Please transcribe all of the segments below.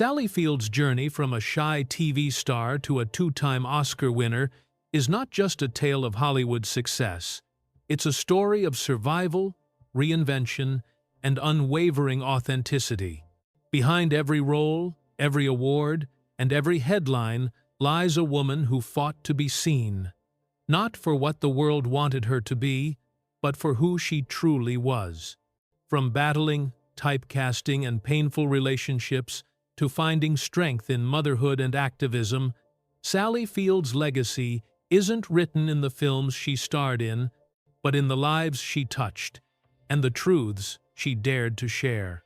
Sally Field's journey from a shy TV star to a two-time Oscar winner is not just a tale of Hollywood success. It's a story of survival, reinvention, and unwavering authenticity. Behind every role, every award, and every headline lies a woman who fought to be seen, not for what the world wanted her to be, but for who she truly was. From battling, typecasting, and painful relationships to finding strength in motherhood and activism, Sally Field's legacy isn't written in the films she starred in, but in the lives she touched and the truths she dared to share.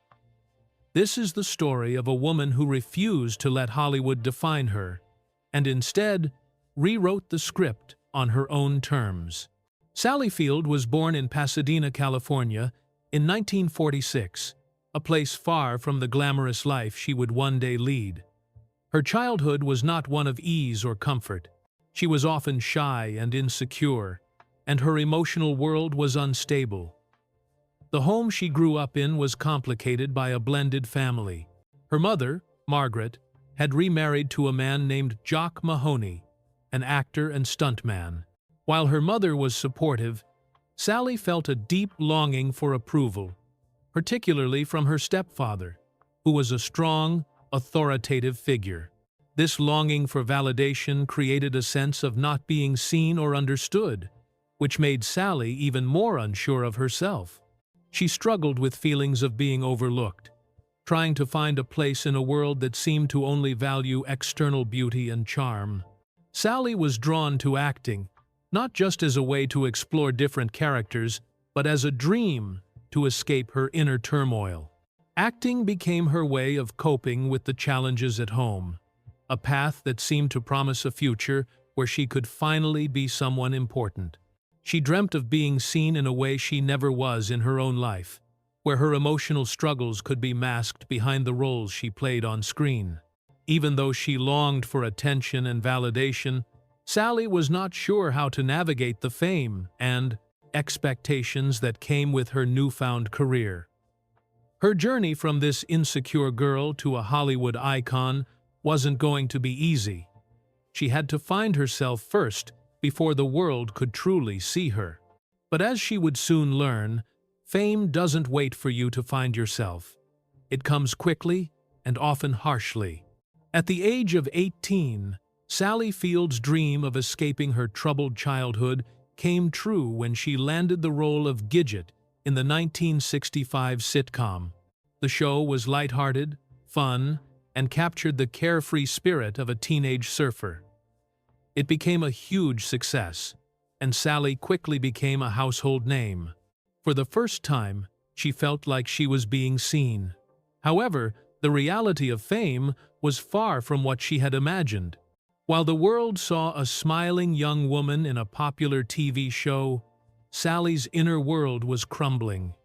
This is the story of a woman who refused to let Hollywood define her, and instead rewrote the script on her own terms. Sally Field was born in Pasadena, California, in 1946, a place far from the glamorous life she would one day lead. Her childhood was not one of ease or comfort. She was often shy and insecure, and her emotional world was unstable. The home she grew up in was complicated by a blended family. Her mother, Margaret, had remarried to a man named Jock Mahoney, an actor and stuntman. While her mother was supportive, Sally felt a deep longing for approval, particularly from her stepfather, who was a strong, authoritative figure. This longing for validation created a sense of not being seen or understood, which made Sally even more unsure of herself. She struggled with feelings of being overlooked, trying to find a place in a world that seemed to only value external beauty and charm. Sally was drawn to acting, not just as a way to explore different characters, but as a dream to escape her inner turmoil. Acting became her way of coping with the challenges at home, a path that seemed to promise a future where she could finally be someone important. She dreamt of being seen in a way she never was in her own life, where her emotional struggles could be masked behind the roles she played on screen. Even though she longed for attention and validation, Sally was not sure how to navigate the fame and expectations that came with her newfound career. Her journey from this insecure girl to a Hollywood icon wasn't going to be easy. She had to find herself first before the world could truly see her. But as she would soon learn, fame doesn't wait for you to find yourself. It comes quickly and often harshly. At the age of 18, Sally Field's dream of escaping her troubled childhood came true when she landed the role of Gidget in the 1965 sitcom. The show was lighthearted, fun, and captured the carefree spirit of a teenage surfer. It became a huge success, and Sally quickly became a household name. For the first time, she felt like she was being seen. However, the reality of fame was far from what she had imagined. While the world saw a smiling young woman in a popular TV show, Sally's inner world was crumbling.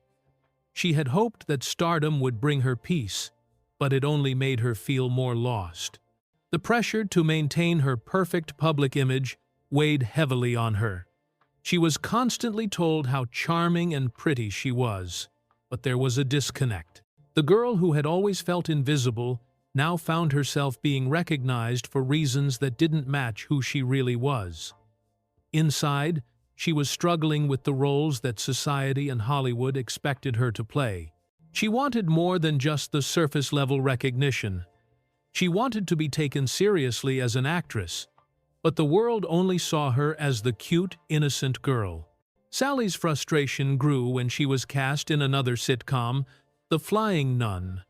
She had hoped that stardom would bring her peace, but it only made her feel more lost. The pressure to maintain her perfect public image weighed heavily on her. She was constantly told how charming and pretty she was, but there was a disconnect. The girl who had always felt invisible now found herself being recognized for reasons that didn't match who she really was. Inside, she was struggling with the roles that society and Hollywood expected her to play. She wanted more than just the surface-level recognition. She wanted to be taken seriously as an actress, but the world only saw her as the cute, innocent girl. Sally's frustration grew when she was cast in another sitcom, The Flying Nun,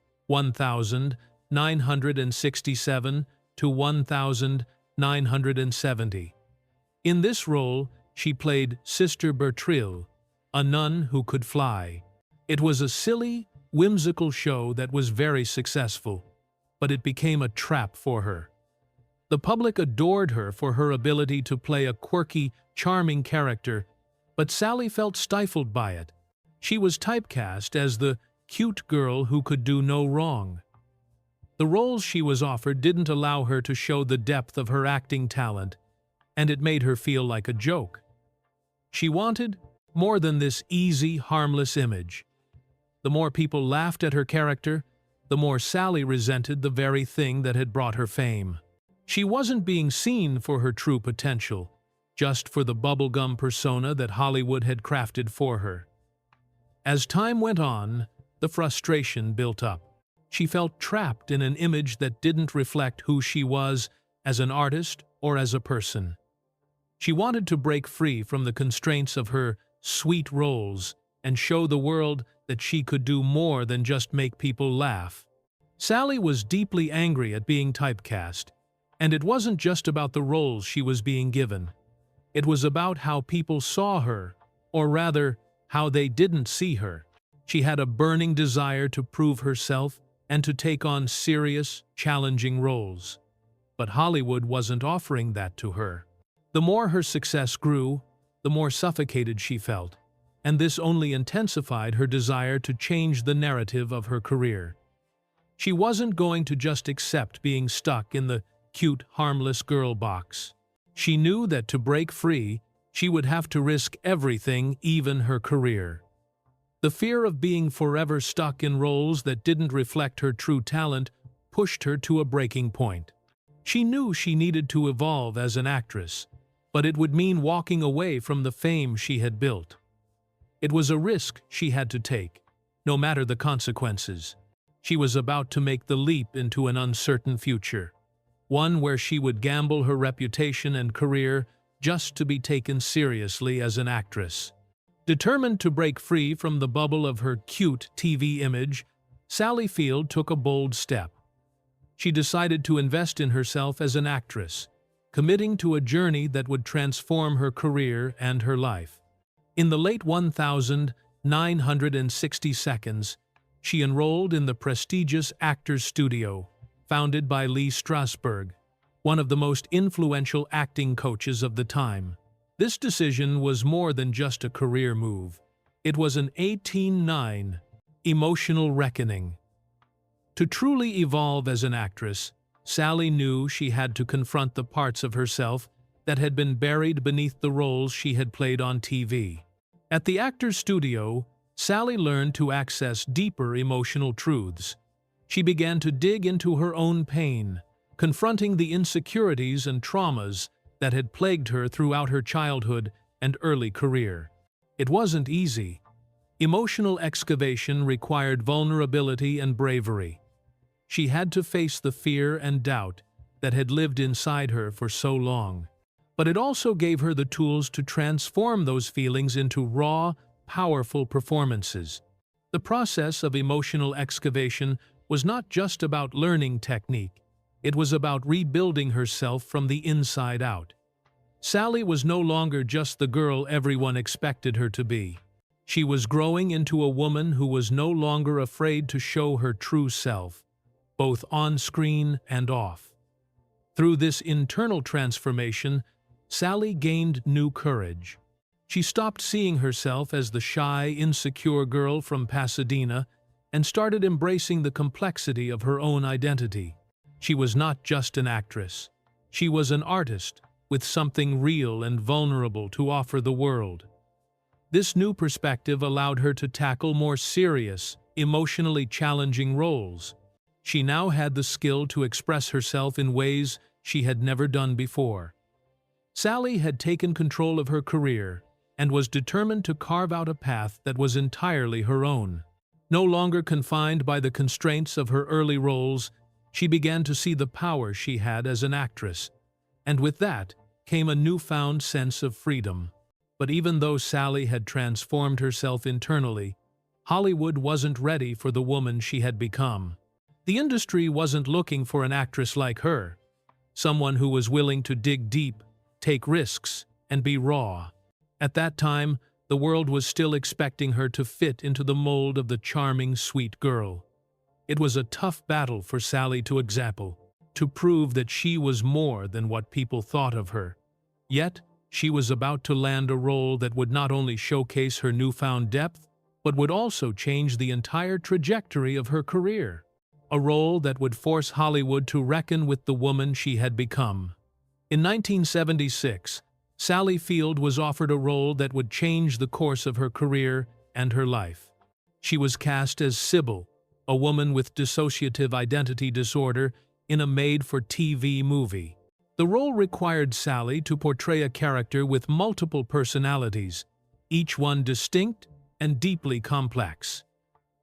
1967 to 1970. In this role, she played Sister Bertrille, a nun who could fly. It was a silly, whimsical show that was very successful, but it became a trap for her. The public adored her for her ability to play a quirky, charming character, but Sally felt stifled by it. She was typecast as the cute girl who could do no wrong. The roles she was offered didn't allow her to show the depth of her acting talent, and it made her feel like a joke. She wanted more than this easy, harmless image. The more people laughed at her character, the more Sally resented the very thing that had brought her fame. She wasn't being seen for her true potential, just for the bubblegum persona that Hollywood had crafted for her. As time went on, the frustration built up. She felt trapped in an image that didn't reflect who she was as an artist or as a person. She wanted to break free from the constraints of her sweet roles and show the world that she could do more than just make people laugh. Sally was deeply angry at being typecast, and it wasn't just about the roles she was being given. It was about how people saw her, or rather, how they didn't see her. She had a burning desire to prove herself and to take on serious, challenging roles. But Hollywood wasn't offering that to her. The more her success grew, the more suffocated she felt, and this only intensified her desire to change the narrative of her career. She wasn't going to just accept being stuck in the cute, harmless girl box. She knew that to break free, she would have to risk everything, even her career. The fear of being forever stuck in roles that didn't reflect her true talent pushed her to a breaking point. She knew she needed to evolve as an actress, but it would mean walking away from the fame she had built. It was a risk she had to take, no matter the consequences. She was about to make the leap into an uncertain future, one where she would gamble her reputation and career just to be taken seriously as an actress. Determined to break free from the bubble of her cute TV image, Sally Field took a bold step. She decided to invest in herself as an actress, committing to a journey that would transform her career and her life. In the late 1960s, she enrolled in the prestigious Actors Studio, founded by Lee Strasberg, one of the most influential acting coaches of the time. This decision was more than just a career move. It was an 18-9 emotional reckoning. To truly evolve as an actress, Sally knew she had to confront the parts of herself that had been buried beneath the roles she had played on TV. At the Actors Studio, Sally learned to access deeper emotional truths. She began to dig into her own pain, confronting the insecurities and traumas that had plagued her throughout her childhood and early career. It wasn't easy. Emotional excavation required vulnerability and bravery. She had to face the fear and doubt that had lived inside her for so long. But it also gave her the tools to transform those feelings into raw, powerful performances. The process of emotional excavation was not just about learning technique. It was about rebuilding herself from the inside out. Sally was no longer just the girl everyone expected her to be. She was growing into a woman who was no longer afraid to show her true self, both on screen and off. Through this internal transformation, Sally gained new courage. She stopped seeing herself as the shy, insecure girl from Pasadena and started embracing the complexity of her own identity. She was not just an actress. She was an artist with something real and vulnerable to offer the world. This new perspective allowed her to tackle more serious, emotionally challenging roles. She now had the skill to express herself in ways she had never done before. Sally had taken control of her career and was determined to carve out a path that was entirely her own. No longer confined by the constraints of her early roles, she began to see the power she had as an actress, and with that came a newfound sense of freedom. But even though Sally had transformed herself internally, Hollywood wasn't ready for the woman she had become. The industry wasn't looking for an actress like her, someone who was willing to dig deep, take risks, and be raw. At that time, the world was still expecting her to fit into the mold of the charming, sweet girl. It was a tough battle for Sally to example, to prove that she was more than what people thought of her. Yet, she was about to land a role that would not only showcase her newfound depth, but would also change the entire trajectory of her career. A role that would force Hollywood to reckon with the woman she had become. In 1976, Sally Field was offered a role that would change the course of her career and her life. She was cast as Sybil, a woman with dissociative identity disorder, in a made-for-TV movie. The role required Sally to portray a character with multiple personalities, each one distinct and deeply complex.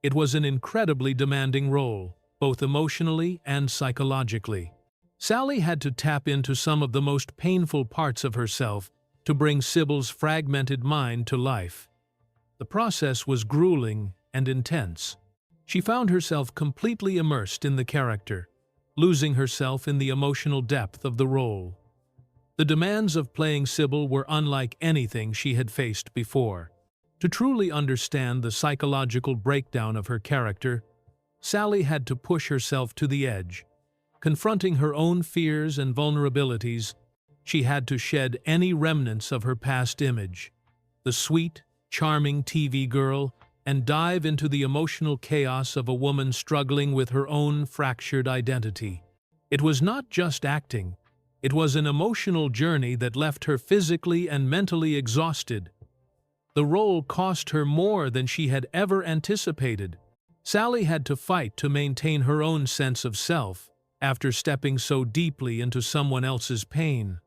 It was an incredibly demanding role, both emotionally and psychologically. Sally had to tap into some of the most painful parts of herself to bring Sybil's fragmented mind to life. The process was grueling and intense. She found herself completely immersed in the character, losing herself in the emotional depth of the role. The demands of playing Sybil were unlike anything she had faced before. To truly understand the psychological breakdown of her character, Sally had to push herself to the edge. Confronting her own fears and vulnerabilities, she had to shed any remnants of her past image, the sweet, charming TV girl, and dive into the emotional chaos of a woman struggling with her own fractured identity. It was not just acting, it was an emotional journey that left her physically and mentally exhausted. The role cost her more than she had ever anticipated. Sally had to fight to maintain her own sense of self after stepping so deeply into someone else's pain.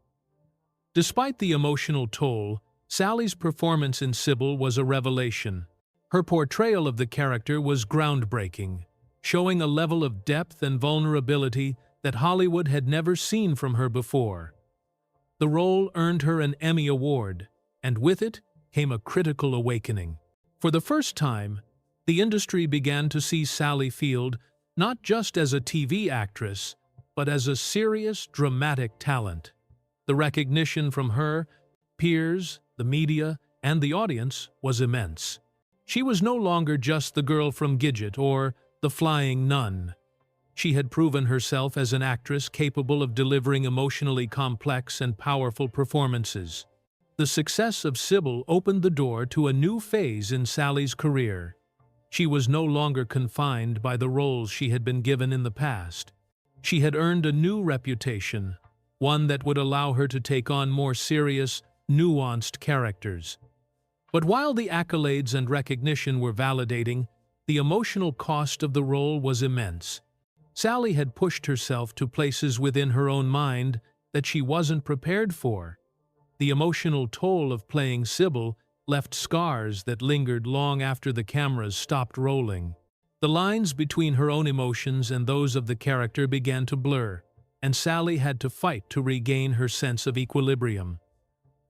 Despite the emotional toll, Sally's performance in Sybil was a revelation. Her portrayal of the character was groundbreaking, showing a level of depth and vulnerability that Hollywood had never seen from her before. The role earned her an Emmy Award, and with it came a critical awakening. For the first time, the industry began to see Sally Field not just as a TV actress, but as a serious, dramatic talent. The recognition from her peers, the media, and the audience was immense. She was no longer just the girl from Gidget or the flying nun. She had proven herself as an actress capable of delivering emotionally complex and powerful performances. The success of Sybil opened the door to a new phase in Sally's career. She was no longer confined by the roles she had been given in the past. She had earned a new reputation, one that would allow her to take on more serious, nuanced characters. But while the accolades and recognition were validating, the emotional cost of the role was immense. Sally had pushed herself to places within her own mind that she wasn't prepared for. The emotional toll of playing Sybil left scars that lingered long after the cameras stopped rolling. The lines between her own emotions and those of the character began to blur, and Sally had to fight to regain her sense of equilibrium.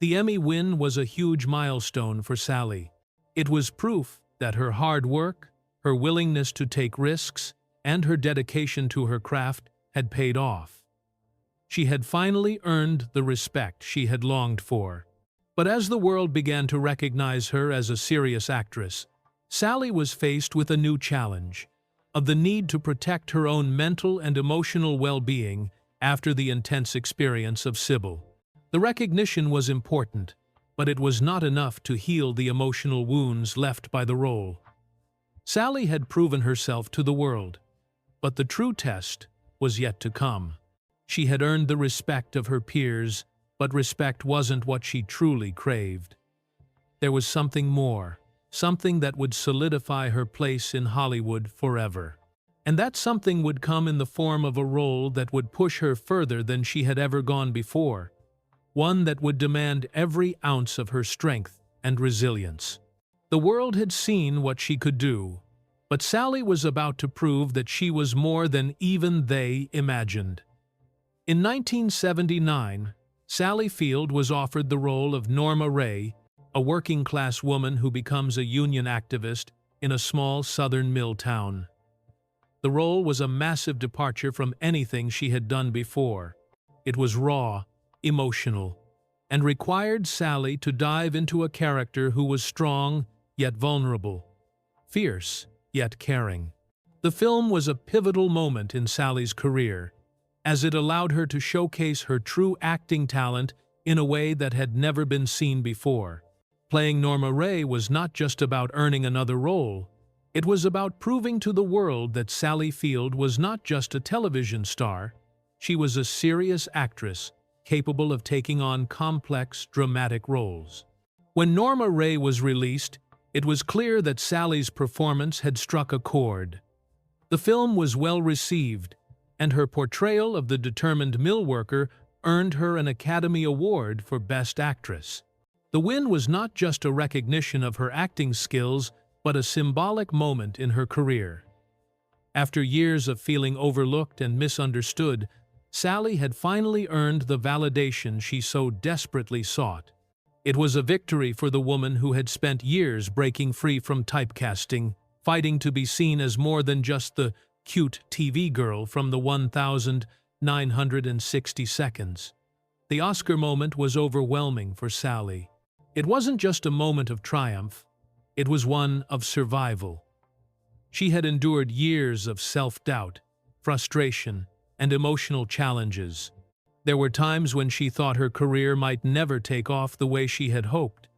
The Emmy win was a huge milestone for Sally. It was proof that her hard work, her willingness to take risks, and her dedication to her craft had paid off. She had finally earned the respect she had longed for. But as the world began to recognize her as a serious actress, Sally was faced with a new challenge, of the need to protect her own mental and emotional well-being after the intense experience of Sybil. The recognition was important, but it was not enough to heal the emotional wounds left by the role. Sally had proven herself to the world, but the true test was yet to come. She had earned the respect of her peers, but respect wasn't what she truly craved. There was something more, something that would solidify her place in Hollywood forever. And that something would come in the form of a role that would push her further than she had ever gone before, one that would demand every ounce of her strength and resilience. The world had seen what she could do, but Sally was about to prove that she was more than even they imagined. In 1979, Sally Field was offered the role of Norma Ray, a working-class woman who becomes a union activist in a small southern mill town. The role was a massive departure from anything she had done before. It was raw, emotional, and required Sally to dive into a character who was strong yet vulnerable, fierce yet caring. The film was a pivotal moment in Sally's career, as it allowed her to showcase her true acting talent in a way that had never been seen before. Playing Norma Ray was not just about earning another role, it was about proving to the world that Sally Field was not just a television star, she was a serious actress capable of taking on complex, dramatic roles. When Norma Ray was released, it was clear that Sally's performance had struck a chord. The film was well received, and her portrayal of the determined mill worker earned her an Academy Award for Best Actress. The win was not just a recognition of her acting skills, but a symbolic moment in her career. After years of feeling overlooked and misunderstood, Sally had finally earned the validation she so desperately sought. It was a victory for the woman who had spent years breaking free from typecasting, fighting to be seen as more than just the cute TV girl from the 1,960 seconds. The Oscar moment was overwhelming for Sally. It wasn't just a moment of triumph, it was one of survival. She had endured years of self-doubt, frustration, and emotional challenges. There were times when she thought her career might never take off the way she had hoped.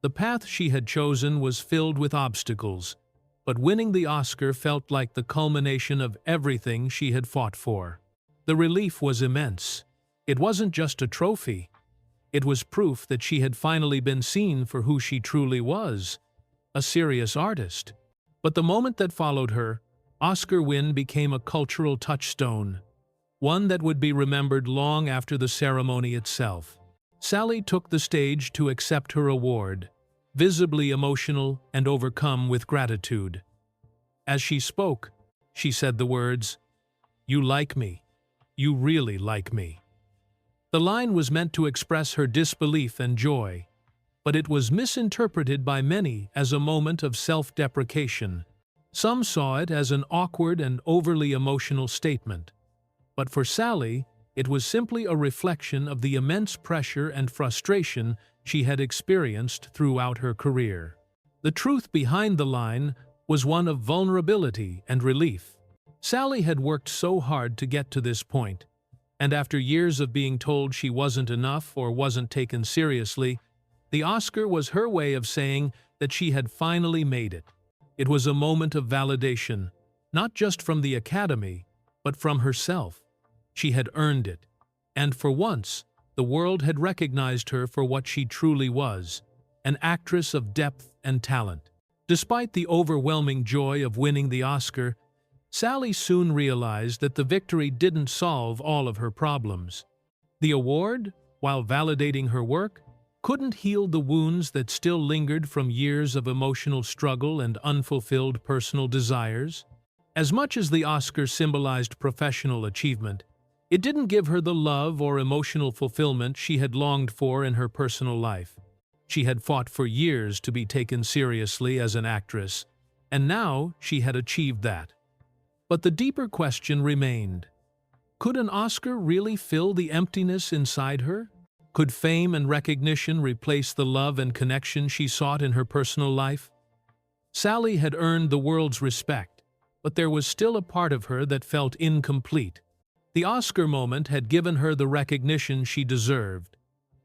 The path she had chosen was filled with obstacles, but winning the Oscar felt like the culmination of everything she had fought for. The relief was immense. It wasn't just a trophy. It was proof that she had finally been seen for who she truly was, a serious artist. But the moment that followed her Oscar win became a cultural touchstone, one that would be remembered long after the ceremony itself. Sally took the stage to accept her award, visibly emotional and overcome with gratitude. As she spoke, she said the words, "You like me. You really like me." The line was meant to express her disbelief and joy, but it was misinterpreted by many as a moment of self-deprecation. Some saw it as an awkward and overly emotional statement. But for Sally, it was simply a reflection of the immense pressure and frustration she had experienced throughout her career. The truth behind the line was one of vulnerability and relief. Sally had worked so hard to get to this point, and after years of being told she wasn't enough or wasn't taken seriously, the Oscar was her way of saying that she had finally made it. It was a moment of validation, not just from the Academy, but from herself. She had earned it, and for once, the world had recognized her for what she truly was, an actress of depth and talent. Despite the overwhelming joy of winning the Oscar, Sally soon realized that the victory didn't solve all of her problems. The award, while validating her work, couldn't heal the wounds that still lingered from years of emotional struggle and unfulfilled personal desires. As much as the Oscar symbolized professional achievement, it didn't give her the love or emotional fulfillment she had longed for in her personal life. She had fought for years to be taken seriously as an actress, and now she had achieved that. But the deeper question remained. Could an Oscar really fill the emptiness inside her? Could fame and recognition replace the love and connection she sought in her personal life? Sally had earned the world's respect, but there was still a part of her that felt incomplete. The Oscar moment had given her the recognition she deserved,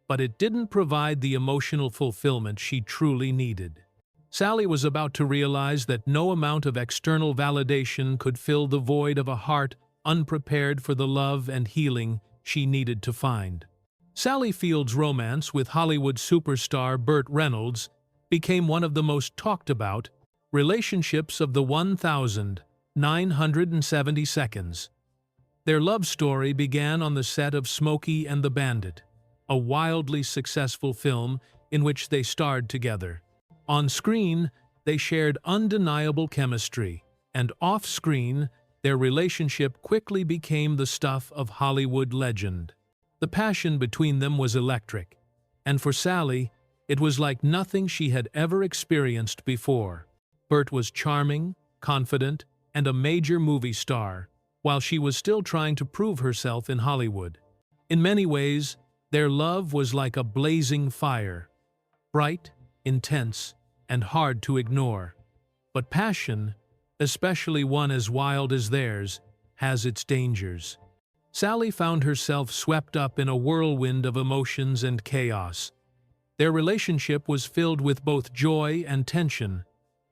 but it didn't provide the emotional fulfillment she truly needed. Sally was about to realize that no amount of external validation could fill the void of a heart unprepared for the love and healing she needed to find. Sally Field's romance with Hollywood superstar Burt Reynolds became one of the most talked about relationships of the 1,970 seconds. Their love story began on the set of Smokey and the Bandit, a wildly successful film in which they starred together. On screen, they shared undeniable chemistry, and off-screen, their relationship quickly became the stuff of Hollywood legend. The passion between them was electric, and for Sally, it was like nothing she had ever experienced before. Burt was charming, confident, and a major movie star, while she was still trying to prove herself in Hollywood. In many ways, their love was like a blazing fire, bright, intense, and hard to ignore. But passion, especially one as wild as theirs, has its dangers. Sally found herself swept up in a whirlwind of emotions and chaos. Their relationship was filled with both joy and tension,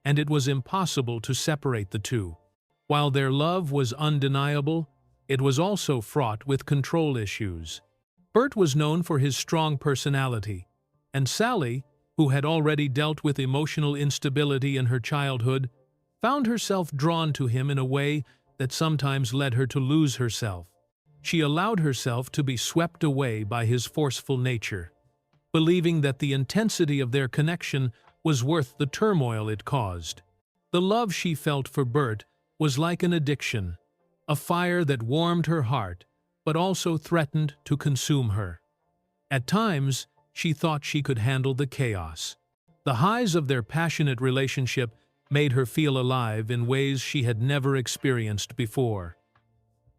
and it was impossible to separate the two. While their love was undeniable, it was also fraught with control issues. Burt was known for his strong personality, and Sally, who had already dealt with emotional instability in her childhood, found herself drawn to him in a way that sometimes led her to lose herself. She allowed herself to be swept away by his forceful nature, believing that the intensity of their connection was worth the turmoil it caused. The love she felt for Bert was like an addiction, a fire that warmed her heart but also threatened to consume her. At times, she thought she could handle the chaos. The highs of their passionate relationship made her feel alive in ways she had never experienced before.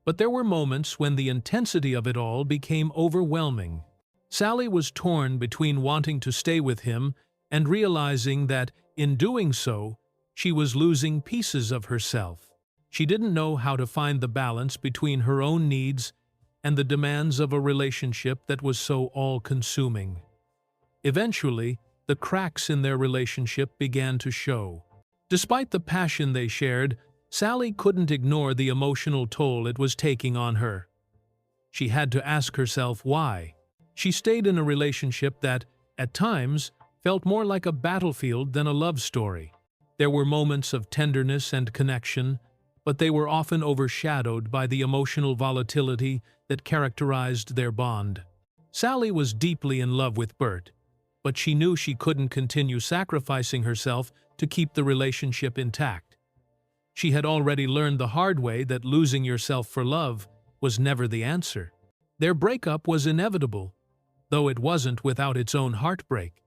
But there were moments when the intensity of it all became overwhelming. Sally was torn between wanting to stay with him and realizing that, in doing so, she was losing pieces of herself. She didn't know how to find the balance between her own needs and the demands of a relationship that was so all-consuming. Eventually, the cracks in their relationship began to show. Despite the passion they shared, Sally couldn't ignore the emotional toll it was taking on her. She had to ask herself why. She stayed in a relationship that, at times, felt more like a battlefield than a love story. There were moments of tenderness and connection, but they were often overshadowed by the emotional volatility that characterized their bond. Sally was deeply in love with Bert, but she knew she couldn't continue sacrificing herself to keep the relationship intact. She had already learned the hard way that losing yourself for love was never the answer. Their breakup was inevitable, though it wasn't without its own heartbreak.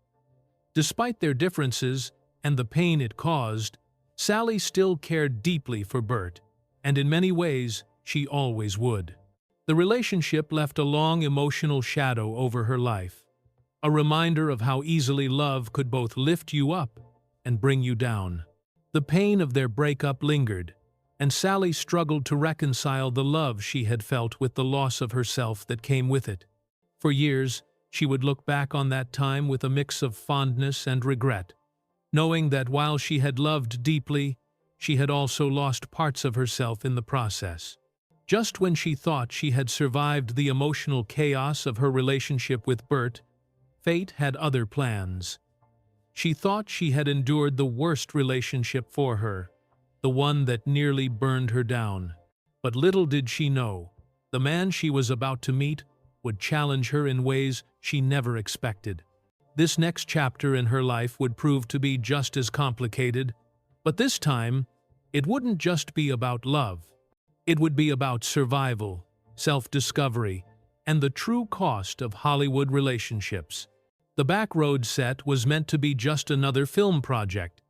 Despite their differences and the pain it caused, Sally still cared deeply for Bert, and in many ways, she always would. The relationship left a long emotional shadow over her life, a reminder of how easily love could both lift you up and bring you down. The pain of their breakup lingered, and Sally struggled to reconcile the love she had felt with the loss of herself that came with it. For years, she would look back on that time with a mix of fondness and regret, knowing that while she had loved deeply, she had also lost parts of herself in the process. Just when she thought she had survived the emotional chaos of her relationship with Bert, fate had other plans. She thought she had endured the worst relationship for her, the one that nearly burned her down. But little did she know, the man she was about to meet would challenge her in ways she never expected. This next chapter in her life would prove to be just as complicated, but this time, it wouldn't just be about love. It would be about survival, self-discovery, and the true cost of Hollywood relationships. The Backroad set was meant to be just another film project,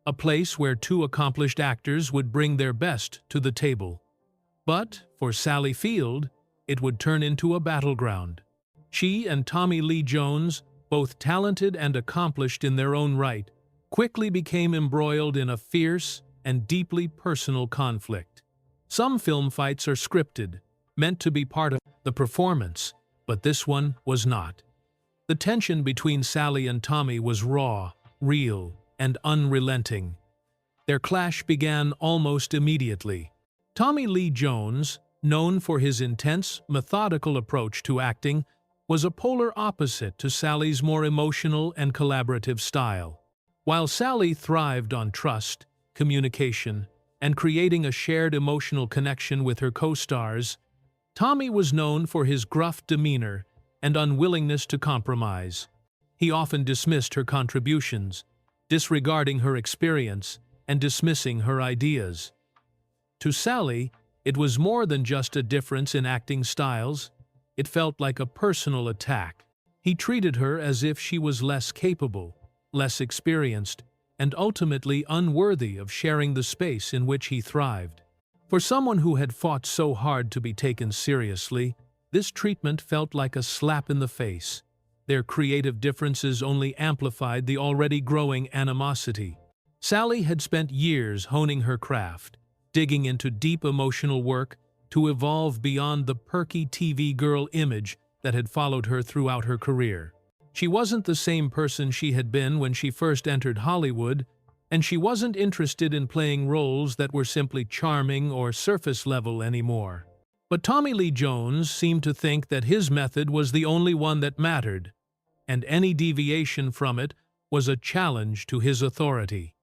a place where two accomplished actors would bring their best to the table. But, for Sally Field, it would turn into a battleground. She and Tommy Lee Jones, both talented and accomplished in their own right, quickly became embroiled in a fierce and deeply personal conflict. Some film fights are scripted, meant to be part of the performance, but this one was not. The tension between Sally and Tommy was raw, real, and unrelenting. Their clash began almost immediately. Tommy Lee Jones, known for his intense, methodical approach to acting, was a polar opposite to Sally's more emotional and collaborative style. While Sally thrived on trust, communication, and creating a shared emotional connection with her co-stars, Tommy was known for his gruff demeanor and unwillingness to compromise. He often dismissed her contributions, disregarding her experience and dismissing her ideas. To Sally, it was more than just a difference in acting styles. It felt like a personal attack. He treated her as if she was less capable, less experienced, and ultimately unworthy of sharing the space in which he thrived. For someone who had fought so hard to be taken seriously, this treatment felt like a slap in the face. Their creative differences only amplified the already growing animosity. Sally had spent years honing her craft, digging into deep emotional work to evolve beyond the perky TV girl image that had followed her throughout her career. She wasn't the same person she had been when she first entered Hollywood, and she wasn't interested in playing roles that were simply charming or surface level anymore. But Tommy Lee Jones seemed to think that his method was the only one that mattered, and any deviation from it was a challenge to his authority.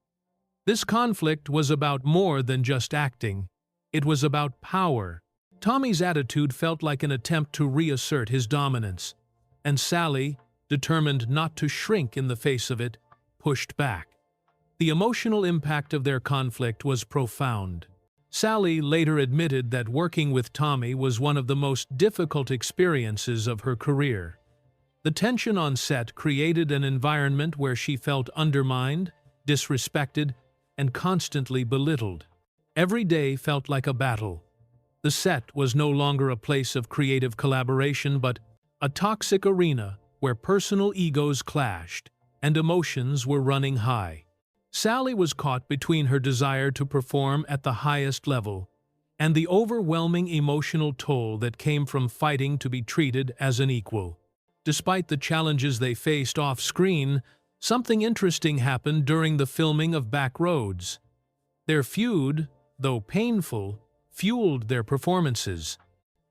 This conflict was about more than just acting. It was about power. Tommy's attitude felt like an attempt to reassert his dominance, and Sally, determined not to shrink in the face of it, pushed back. The emotional impact of their conflict was profound. Sally later admitted that working with Tommy was one of the most difficult experiences of her career. The tension on set created an environment where she felt undermined, disrespected, and constantly belittled. Every day felt like a battle. The set was no longer a place of creative collaboration but a toxic arena where personal egos clashed and emotions were running high. Sally was caught between her desire to perform at the highest level and the overwhelming emotional toll that came from fighting to be treated as an equal. Despite the challenges they faced off-screen, something interesting happened during the filming of Back Roads. Their feud, though painful, fueled their performances.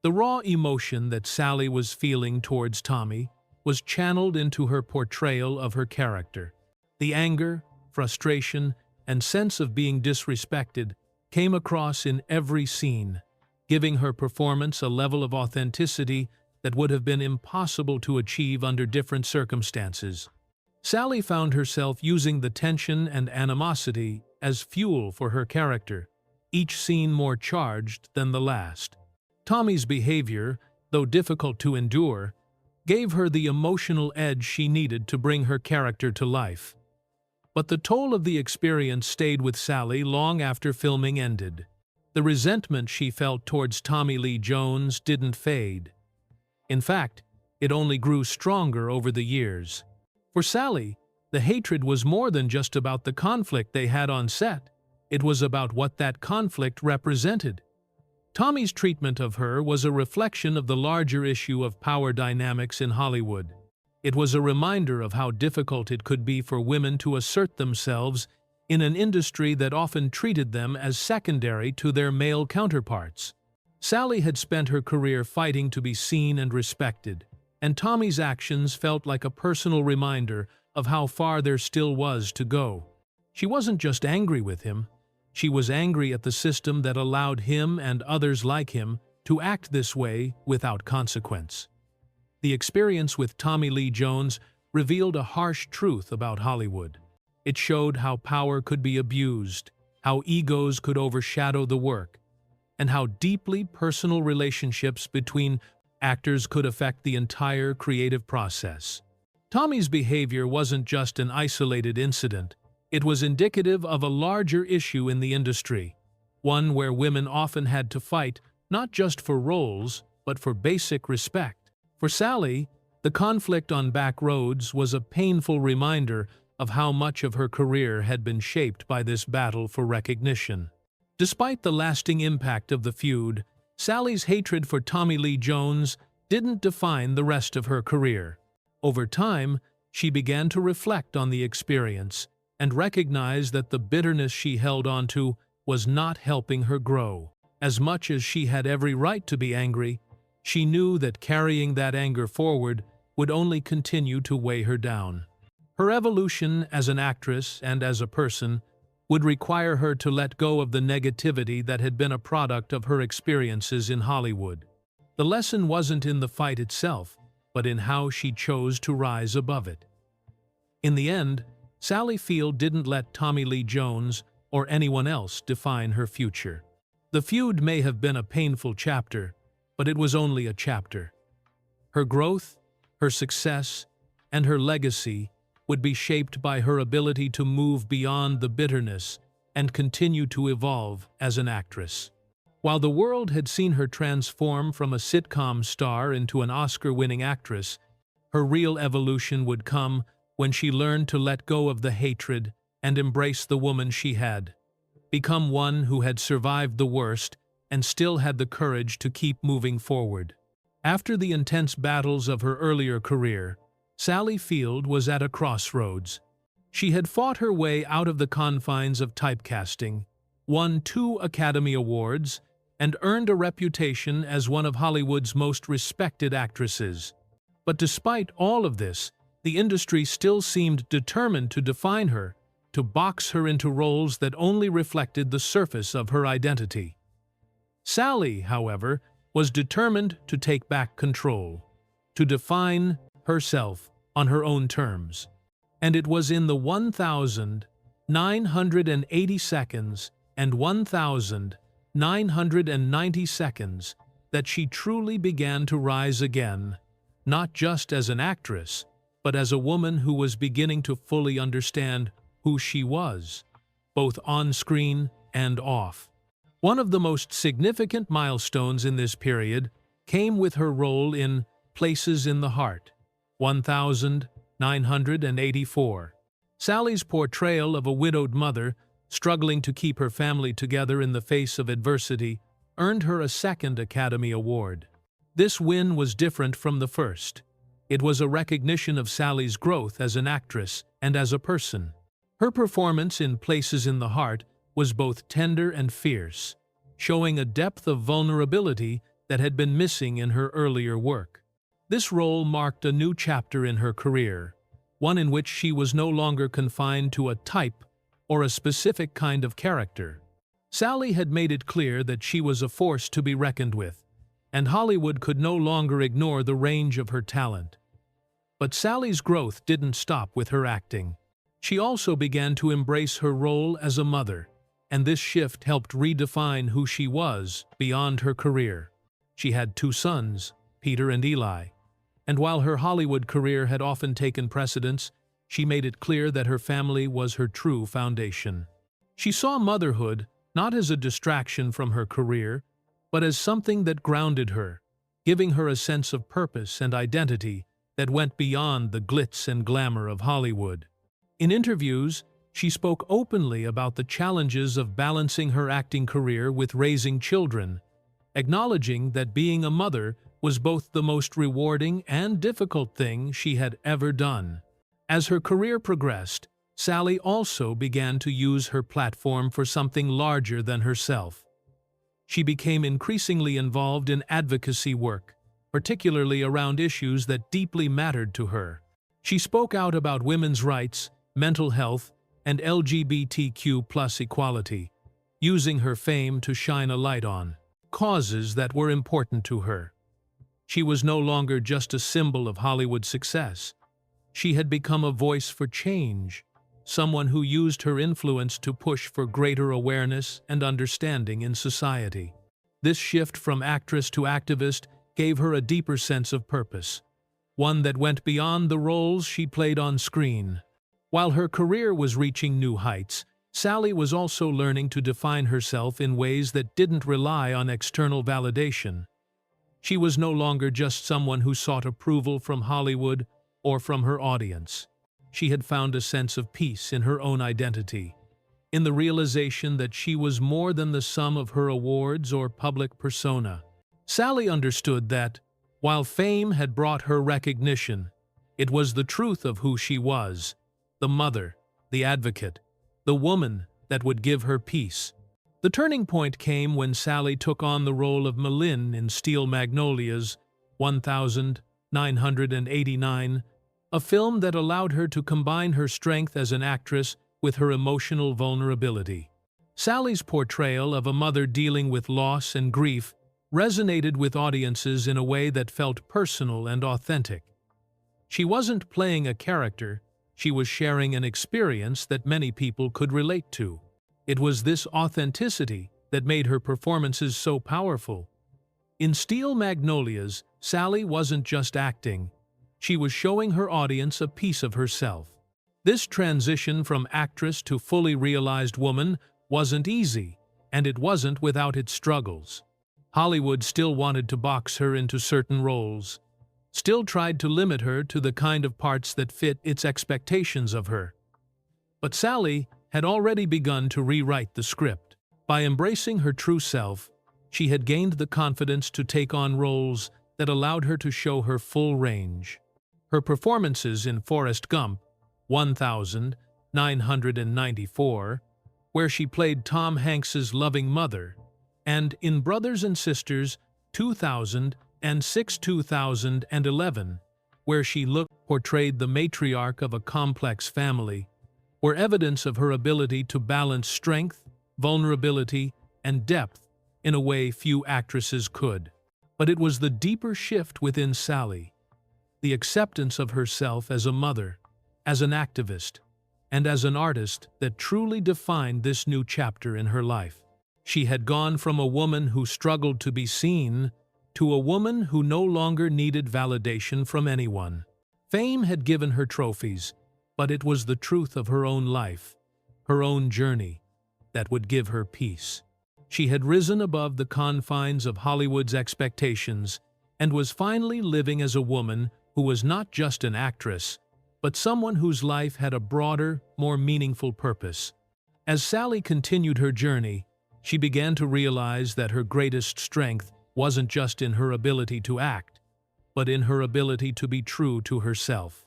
The raw emotion that Sally was feeling towards Tommy was channeled into her portrayal of her character. The anger, frustration, and sense of being disrespected came across in every scene, giving her performance a level of authenticity that would have been impossible to achieve under different circumstances. Sally found herself using the tension and animosity as fuel for her character, each scene more charged than the last. Tommy's behavior, though difficult to endure, gave her the emotional edge she needed to bring her character to life. But the toll of the experience stayed with Sally long after filming ended. The resentment she felt towards Tommy Lee Jones didn't fade. In fact, it only grew stronger over the years. For Sally, the hatred was more than just about the conflict they had on set. It was about what that conflict represented. Tommy's treatment of her was a reflection of the larger issue of power dynamics in Hollywood. It was a reminder of how difficult it could be for women to assert themselves in an industry that often treated them as secondary to their male counterparts. Sally had spent her career fighting to be seen and respected, and Tommy's actions felt like a personal reminder of how far there still was to go. She wasn't just angry with him, she was angry at the system that allowed him and others like him to act this way without consequence. The experience with Tommy Lee Jones revealed a harsh truth about Hollywood. It showed how power could be abused, how egos could overshadow the work, and how deeply personal relationships between actors could affect the entire creative process. Tommy's behavior wasn't just an isolated incident. It was indicative of a larger issue in the industry, one where women often had to fight not just for roles, but for basic respect. For Sally, the conflict on Back Roads was a painful reminder of how much of her career had been shaped by this battle for recognition. Despite the lasting impact of the feud, Sally's hatred for Tommy Lee Jones didn't define the rest of her career. Over time, she began to reflect on the experience and recognize that the bitterness she held onto was not helping her grow. As much as she had every right to be angry, she knew that carrying that anger forward would only continue to weigh her down. Her evolution as an actress and as a person would require her to let go of the negativity that had been a product of her experiences in Hollywood. The lesson wasn't in the fight itself, but in how she chose to rise above it. In the end, Sally Field didn't let Tommy Lee Jones or anyone else define her future. The feud may have been a painful chapter, but it was only a chapter. Her growth, her success, and her legacy would be shaped by her ability to move beyond the bitterness and continue to evolve as an actress. While the world had seen her transform from a sitcom star into an Oscar-winning actress, her real evolution would come when she learned to let go of the hatred and embrace the woman she had, become one who had survived the worst and still had the courage to keep moving forward. After the intense battles of her earlier career, Sally Field was at a crossroads. She had fought her way out of the confines of typecasting, won 2 Academy Awards, and earned a reputation as one of Hollywood's most respected actresses. But despite all of this, the industry still seemed determined to define her, to box her into roles that only reflected the surface of her identity. Sally, however, was determined to take back control, to define herself on her own terms. And it was in the 1,980 seconds and 1,990 seconds that she truly began to rise again, not just as an actress, but as a woman who was beginning to fully understand who she was, both on screen and off. One of the most significant milestones in this period came with her role in Places in the Heart, 1984. Sally's portrayal of a widowed mother struggling to keep her family together in the face of adversity earned her a second Academy Award. This win was different from the first. It was a recognition of Sally's growth as an actress and as a person. Her performance in Places in the Heart was both tender and fierce, showing a depth of vulnerability that had been missing in her earlier work. This role marked a new chapter in her career, one in which she was no longer confined to a type or a specific kind of character. Sally had made it clear that she was a force to be reckoned with, and Hollywood could no longer ignore the range of her talent. But Sally's growth didn't stop with her acting. She also began to embrace her role as a mother, and this shift helped redefine who she was beyond her career. She had 2 sons, Peter and Eli, and while her Hollywood career had often taken precedence, she made it clear that her family was her true foundation. She saw motherhood not as a distraction from her career, but as something that grounded her, giving her a sense of purpose and identity that went beyond the glitz and glamour of Hollywood. In interviews, she spoke openly about the challenges of balancing her acting career with raising children, acknowledging that being a mother was both the most rewarding and difficult thing she had ever done. As her career progressed, Sally also began to use her platform for something larger than herself. She became increasingly involved in advocacy work, particularly around issues that deeply mattered to her. She spoke out about women's rights, mental health, and LGBTQ+ equality, using her fame to shine a light on causes that were important to her. She was no longer just a symbol of Hollywood success. She had become a voice for change, someone who used her influence to push for greater awareness and understanding in society. This shift from actress to activist gave her a deeper sense of purpose, one that went beyond the roles she played on screen. While her career was reaching new heights, Sally was also learning to define herself in ways that didn't rely on external validation. She was no longer just someone who sought approval from Hollywood or from her audience. She had found a sense of peace in her own identity, in the realization that she was more than the sum of her awards or public persona. Sally understood that, while fame had brought her recognition, it was the truth of who she was, the mother, the advocate, the woman that would give her peace. The turning point came when Sally took on the role of Malin in Steel Magnolias, 1989, a film that allowed her to combine her strength as an actress with her emotional vulnerability. Sally's portrayal of a mother dealing with loss and grief resonated with audiences in a way that felt personal and authentic. She wasn't playing a character, she was sharing an experience that many people could relate to. It was this authenticity that made her performances so powerful. In Steel Magnolias, Sally wasn't just acting, she was showing her audience a piece of herself. This transition from actress to fully realized woman wasn't easy, and it wasn't without its struggles. Hollywood still wanted to box her into certain roles, still tried to limit her to the kind of parts that fit its expectations of her. But Sally had already begun to rewrite the script. By embracing her true self, she had gained the confidence to take on roles that allowed her to show her full range. Her performances in Forrest Gump, 1994, where she played Tom Hanks's loving mother, and in Brothers and Sisters, 2011, where she portrayed the matriarch of a complex family, were evidence of her ability to balance strength, vulnerability, and depth in a way few actresses could. But it was the deeper shift within Sally, the acceptance of herself as a mother, as an activist, and as an artist that truly defined this new chapter in her life. She had gone from a woman who struggled to be seen to a woman who no longer needed validation from anyone. Fame had given her trophies, but it was the truth of her own life, her own journey, that would give her peace. She had risen above the confines of Hollywood's expectations and was finally living as a woman who was not just an actress, but someone whose life had a broader, more meaningful purpose. As Sally continued her journey, she began to realize that her greatest strength wasn't just in her ability to act, but in her ability to be true to herself.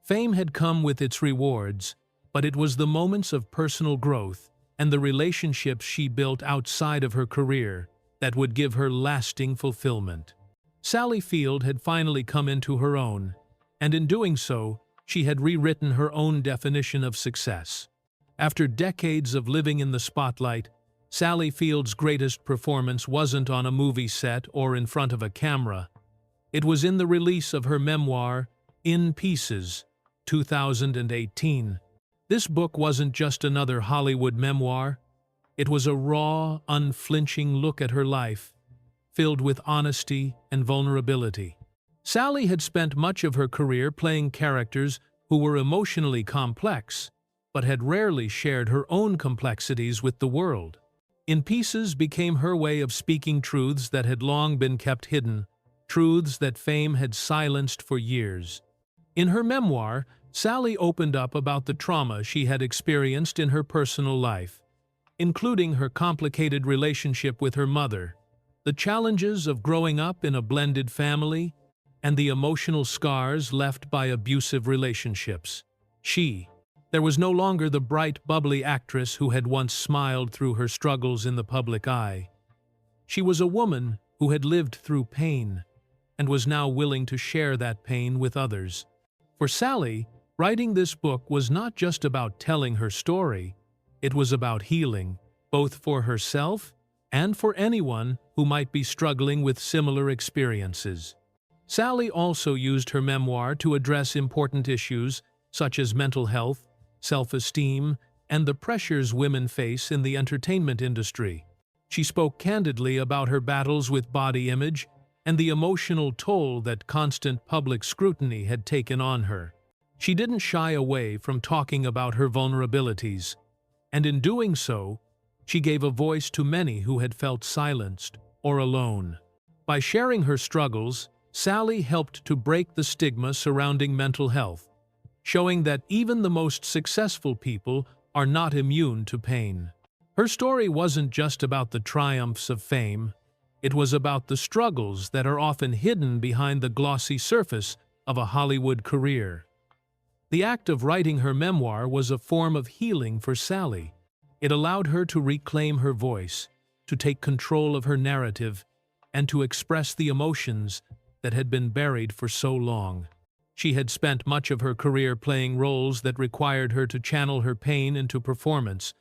Fame had come with its rewards, but it was the moments of personal growth and the relationships she built outside of her career that would give her lasting fulfillment. Sally Field had finally come into her own, and in doing so, she had rewritten her own definition of success. After decades of living in the spotlight, Sally Field's greatest performance wasn't on a movie set or in front of a camera. It was in the release of her memoir, In Pieces, 2018. This book wasn't just another Hollywood memoir. It was a raw, unflinching look at her life, filled with honesty and vulnerability. Sally had spent much of her career playing characters who were emotionally complex, but had rarely shared her own complexities with the world. In Pieces became her way of speaking truths that had long been kept hidden, truths that fame had silenced for years. In her memoir, Sally opened up about the trauma she had experienced in her personal life, including her complicated relationship with her mother, the challenges of growing up in a blended family, and the emotional scars left by abusive relationships. There was no longer the bright, bubbly actress who had once smiled through her struggles in the public eye. She was a woman who had lived through pain and was now willing to share that pain with others. For Sally, writing this book was not just about telling her story, it was about healing, both for herself and for anyone who might be struggling with similar experiences. Sally also used her memoir to address important issues such as mental health, self-esteem, and the pressures women face in the entertainment industry. She spoke candidly about her battles with body image and the emotional toll that constant public scrutiny had taken on her. She didn't shy away from talking about her vulnerabilities, and in doing so, she gave a voice to many who had felt silenced or alone. By sharing her struggles, Sally helped to break the stigma surrounding mental health, showing that even the most successful people are not immune to pain. Her story wasn't just about the triumphs of fame, it was about the struggles that are often hidden behind the glossy surface of a Hollywood career. The act of writing her memoir was a form of healing for Sally. It allowed her to reclaim her voice, to take control of her narrative, and to express the emotions that had been buried for so long. She had spent much of her career playing roles that required her to channel her pain into performance,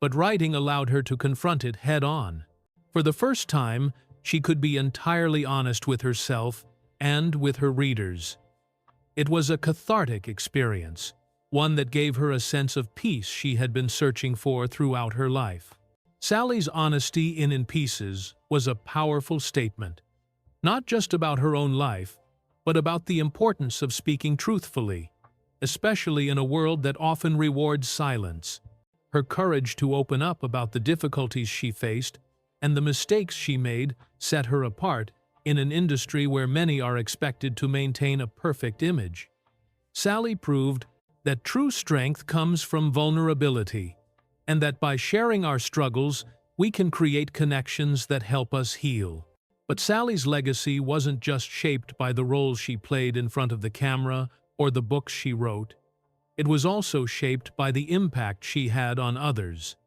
but writing allowed her to confront it head-on. For the first time, she could be entirely honest with herself and with her readers. It was a cathartic experience, one that gave her a sense of peace she had been searching for throughout her life. Sally's honesty in Pieces was a powerful statement, not just about her own life, but about the importance of speaking truthfully, especially in a world that often rewards silence. Her courage to open up about the difficulties she faced and the mistakes she made set her apart in an industry where many are expected to maintain a perfect image. Sally proved that true strength comes from vulnerability, and that by sharing our struggles, we can create connections that help us heal. But Sally's legacy wasn't just shaped by the roles she played in front of the camera or the books she wrote. It was also shaped by the impact she had on others.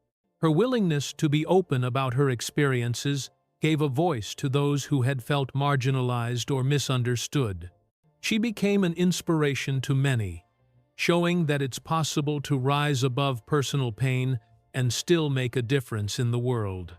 Her willingness to be open about her experiences gave a voice to those who had felt marginalized or misunderstood. She became an inspiration to many, showing that it's possible to rise above personal pain and still make a difference in the world.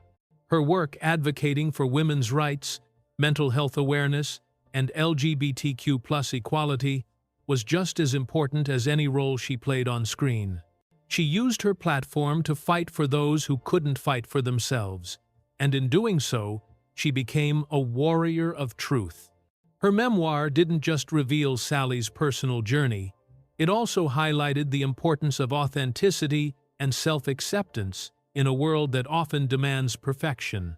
Her work advocating for women's rights, mental health awareness, and LGBTQ+ equality was just as important as any role she played on screen. She used her platform to fight for those who couldn't fight for themselves, and in doing so, she became a warrior of truth. Her memoir didn't just reveal Sally's personal journey, it also highlighted the importance of authenticity and self-acceptance in a world that often demands perfection.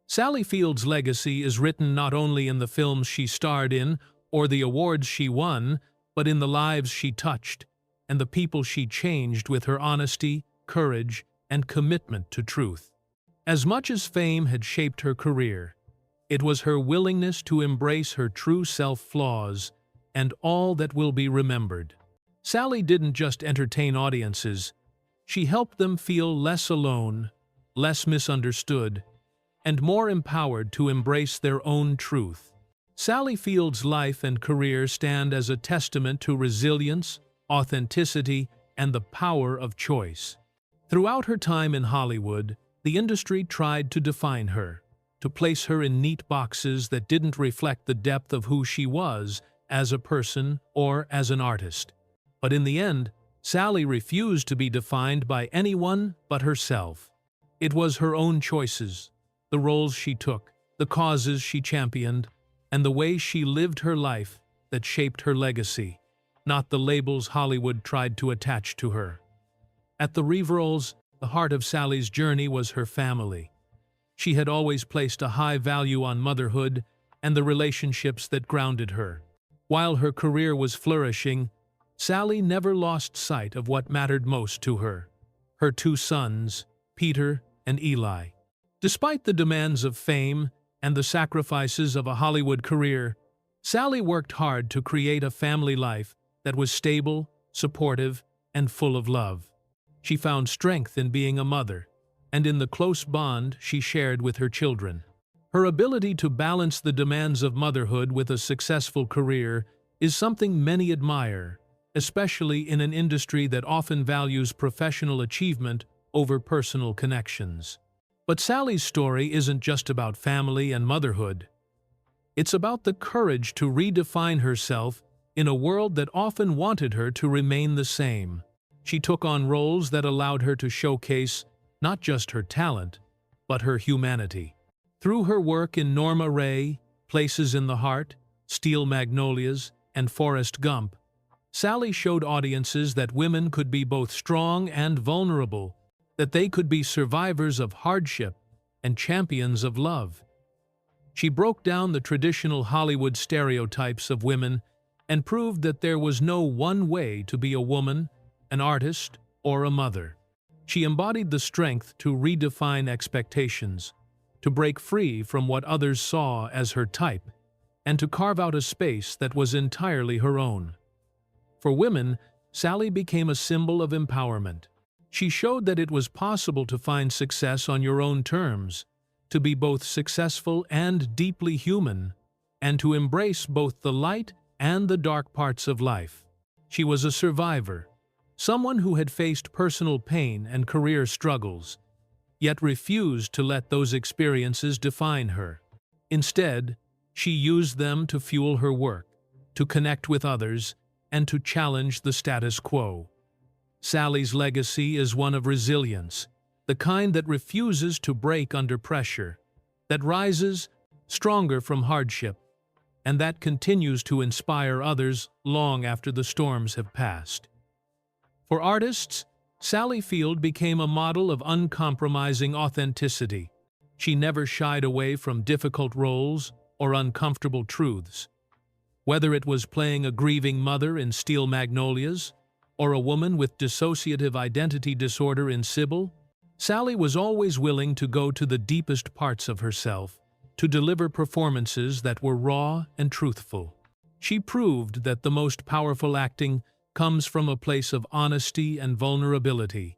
Sally Field's legacy is written not only in the films she starred in or the awards she won, but in the lives she touched and the people she changed with her honesty, courage, and commitment to truth. As much as fame had shaped her career, it was her willingness to embrace her true self-flaws and all that will be remembered. Sally didn't just entertain audiences, she helped them feel less alone, less misunderstood, and more empowered to embrace their own truth. Sally Field's life and career stand as a testament to resilience, authenticity, and the power of choice. Throughout her time in Hollywood, the industry tried to define her, to place her in neat boxes that didn't reflect the depth of who she was as a person or as an artist. But in the end, Sally refused to be defined by anyone but herself. It was her own choices, the roles she took, the causes she championed, and the way she lived her life that shaped her legacy, not the labels Hollywood tried to attach to her. At the Reverolls, the heart of Sally's journey was her family. She had always placed a high value on motherhood and the relationships that grounded her. While her career was flourishing, Sally never lost sight of what mattered most to her: her two sons, Peter and Eli. Despite the demands of fame and the sacrifices of a Hollywood career, Sally worked hard to create a family life that was stable, supportive, and full of love. She found strength in being a mother, and in the close bond she shared with her children. Her ability to balance the demands of motherhood with a successful career is something many admire, especially in an industry that often values professional achievement over personal connections. But Sally's story isn't just about family and motherhood. It's about the courage to redefine herself in a world that often wanted her to remain the same. She took on roles that allowed her to showcase not just her talent, but her humanity. Through her work in Norma Rae, Places in the Heart, Steel Magnolias, and Forrest Gump, Sally showed audiences that women could be both strong and vulnerable, that they could be survivors of hardship and champions of love. She broke down the traditional Hollywood stereotypes of women and proved that there was no one way to be a woman, an artist, or a mother. She embodied the strength to redefine expectations, to break free from what others saw as her type, and to carve out a space that was entirely her own. For women, Sally became a symbol of empowerment. She showed that it was possible to find success on your own terms, to be both successful and deeply human, and to embrace both the light and the dark parts of life. She was a survivor, someone who had faced personal pain and career struggles, yet refused to let those experiences define her. Instead, she used them to fuel her work, to connect with others, and to challenge the status quo. Sally's legacy is one of resilience, the kind that refuses to break under pressure, that rises stronger from hardship, and that continues to inspire others long after the storms have passed. For artists, Sally Field became a model of uncompromising authenticity. She never shied away from difficult roles or uncomfortable truths. Whether it was playing a grieving mother in Steel Magnolias or a woman with dissociative identity disorder in Sybil, Sally was always willing to go to the deepest parts of herself, to deliver performances that were raw and truthful. She proved that the most powerful acting comes from a place of honesty and vulnerability,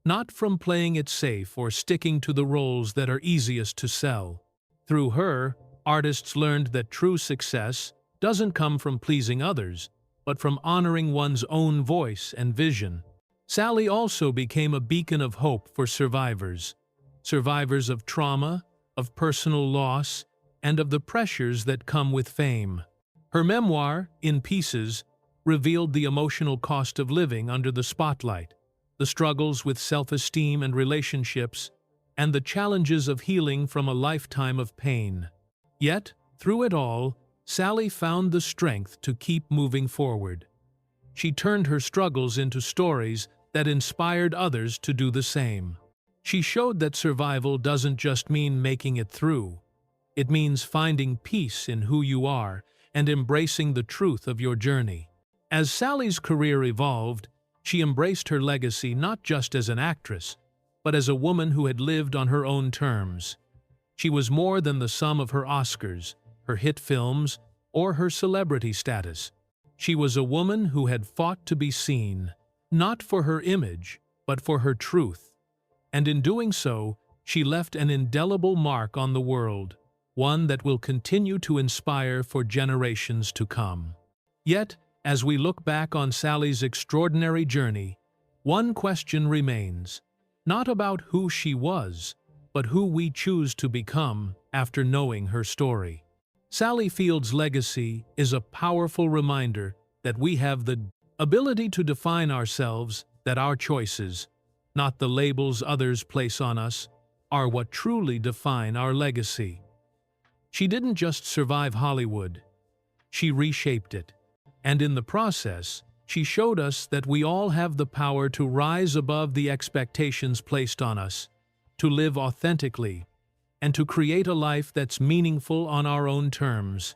not from playing it safe or sticking to the roles that are easiest to sell. Through her, artists learned that true success doesn't come from pleasing others, but from honoring one's own voice and vision. Sally also became a beacon of hope for survivors. Survivors of trauma, of personal loss, and of the pressures that come with fame. Her memoir, In Pieces, revealed the emotional cost of living under the spotlight, the struggles with self-esteem and relationships, and the challenges of healing from a lifetime of pain. Yet, through it all, Sally found the strength to keep moving forward. She turned her struggles into stories that inspired others to do the same. She showed that survival doesn't just mean making it through. It means finding peace in who you are and embracing the truth of your journey. As Sally's career evolved, she embraced her legacy not just as an actress, but as a woman who had lived on her own terms. She was more than the sum of her Oscars, her hit films, or her celebrity status. She was a woman who had fought to be seen, not for her image, but for her truth. And in doing so, she left an indelible mark on the world, one that will continue to inspire for generations to come. Yet, as we look back on Sally's extraordinary journey, one question remains, not about who she was, but who we choose to become after knowing her story. Sally Field's legacy is a powerful reminder that we have the ability to define ourselves, that our choices, not the labels others place on us, are what truly define our legacy. She didn't just survive Hollywood, she reshaped it. And in the process, she showed us that we all have the power to rise above the expectations placed on us, to live authentically, and to create a life that's meaningful on our own terms.